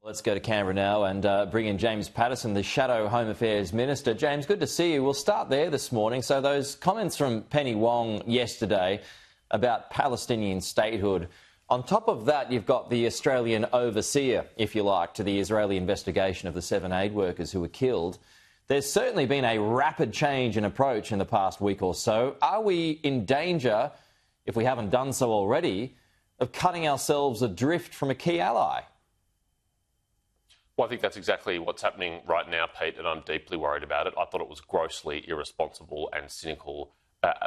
Let's go to Canberra now and bring in James Patterson, the Shadow Home Affairs Minister. James, good to see you. We'll start there this morning. So those comments from Penny Wong yesterday about Palestinian statehood. On top of that, you've got the Australian overseer, if you like, to the Israeli investigation of the 7 aid workers who were killed. There's certainly been a rapid change in approach in the past week or so. Are we in danger, if we haven't done so already, of cutting ourselves adrift from a key ally? Well, I think that's exactly what's happening right now, Pete, and I'm deeply worried about it. I thought it was grossly irresponsible and cynical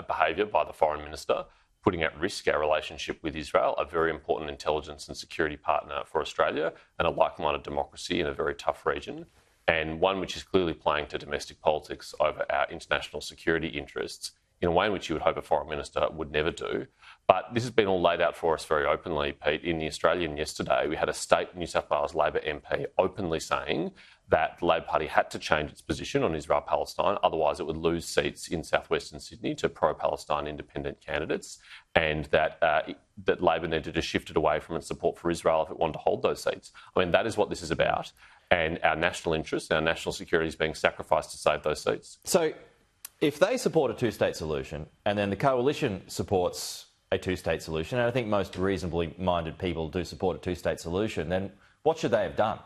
behaviour by the Foreign Minister, putting at risk our relationship with Israel, a very important intelligence and security partner for Australia and a like-minded democracy in a very tough region, and one which is clearly playing to domestic politics over our international security interests in a way in which you would hope a Foreign Minister would never do. But this has been all laid out for us very openly, Pete. In the Australian yesterday, we had a state New South Wales Labor MP openly saying that the Labor Party had to change its position on Israel-Palestine, otherwise it would lose seats in southwestern Sydney to pro-Palestine independent candidates, and that Labor needed to shift it away from its support for Israel if it wanted to hold those seats. I mean, that is what this is about, and our national interests, our national security is being sacrificed to save those seats. So if they support a two-state solution and then the coalition supports a two-state solution, and I think most reasonably minded people do support a two-state solution, then what should they have done?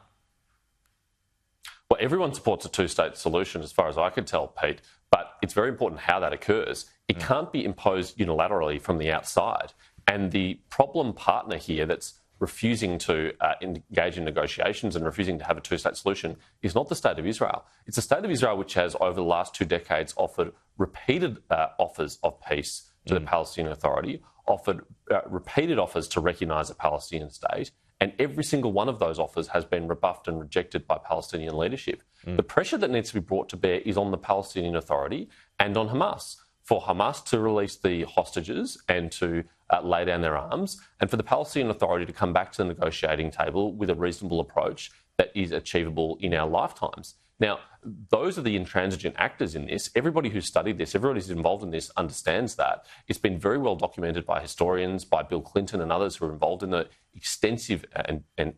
Well, everyone supports a two-state solution as far as I can tell, Pete, but it's very important how that occurs. It can't be imposed unilaterally from the outside. And the problem partner here that's refusing to engage in negotiations and refusing to have a two-state solution is not the State of Israel. It's the State of Israel which has, over the last 2 decades, offered repeated offers of peace to the Palestinian Authority, offered repeated offers to recognise a Palestinian state, and every single one of those offers has been rebuffed and rejected by Palestinian leadership. The pressure that needs to be brought to bear is on the Palestinian Authority and on Hamas, for Hamas to release the hostages and to lay down their arms, and for the Palestinian Authority to come back to the negotiating table with a reasonable approach that is achievable in our lifetimes. Now, those are the intransigent actors in this. Everybody who's studied this, everybody who's involved in this understands that. It's been very well documented by historians, by Bill Clinton and others who are involved in the extensive and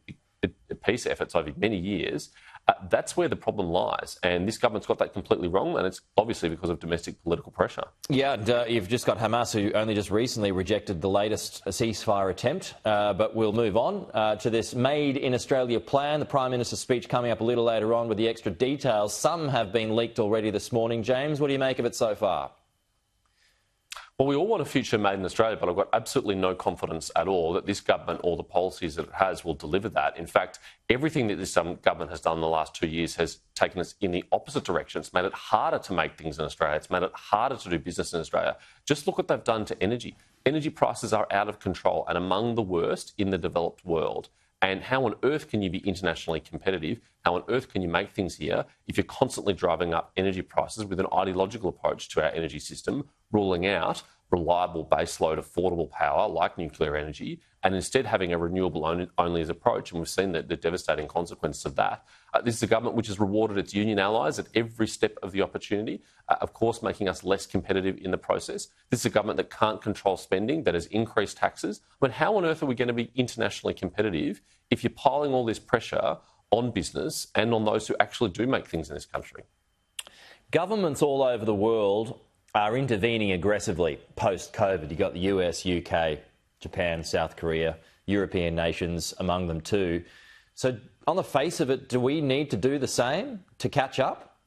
peace efforts over many years. That's where the problem lies. And this government's got that completely wrong, and it's obviously because of domestic political pressure. Yeah, and you've just got Hamas, who only just recently rejected the latest ceasefire attempt. But we'll move on to this Made in Australia plan. The Prime Minister's speech coming up a little later on with the extra details. Some have been leaked already this morning. James, what do you make of it so far? Well, we all want a future made in Australia, but I've got absolutely no confidence at all that this government or the policies that it has will deliver that. In fact, everything that this government has done in the last 2 years has taken us in the opposite direction. It's made it harder to make things in Australia. It's made it harder to do business in Australia. Just look what they've done to energy. Energy prices are out of control and among the worst in the developed world. And how on earth can you be internationally competitive? How on earth can you make things here if you're constantly driving up energy prices with an ideological approach to our energy system, ruling out reliable baseload affordable power like nuclear energy, and instead having a renewable only as approach? And we've seen the devastating consequences of that. This is a government which has rewarded its union allies at every step of the opportunity, of course making us less competitive in the process. This is a government that can't control spending, that has increased taxes. But how on earth are we going to be internationally competitive if you're piling all this pressure on business and on those who actually do make things in this country? Governments all over the world are intervening aggressively post-COVID. You've got the US, UK, Japan, South Korea, European nations among them too. So on the face of it, do we need to do the same to catch up?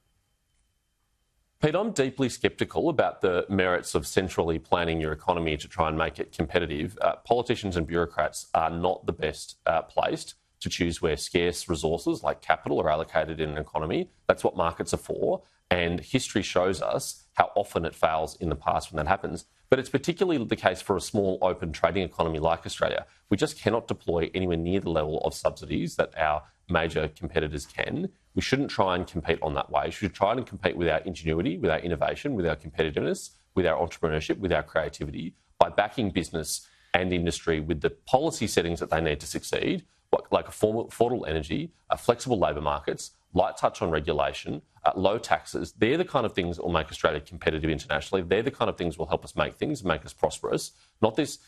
Pete, I'm deeply sceptical about the merits of centrally planning your economy to try and make it competitive. Politicians and bureaucrats are not the best placed to choose where scarce resources like capital are allocated in an economy. That's what markets are for. And history shows us how often it fails in the past when that happens. But it's particularly the case for a small, open trading economy like Australia. We just cannot deploy anywhere near the level of subsidies that our major competitors can. We shouldn't try and compete on that way. We should try and compete with our ingenuity, with our innovation, with our competitiveness, with our entrepreneurship, with our creativity, by backing business and industry with the policy settings that they need to succeed, like affordable energy, flexible labour markets, light touch on regulation, low taxes. They're the kind of things that will make Australia competitive internationally. They're the kind of things that will help us make things, make us prosperous, not this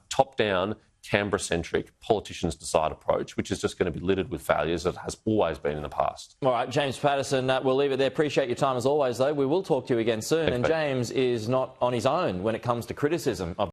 top-down Canberra-centric, politicians decide approach, which is just going to be littered with failures as it has always been in the past. All right, James Patterson, we'll leave it there. Appreciate your time as always, though. We will talk to you again soon. Thanks, and mate. James is not on his own when it comes to criticism of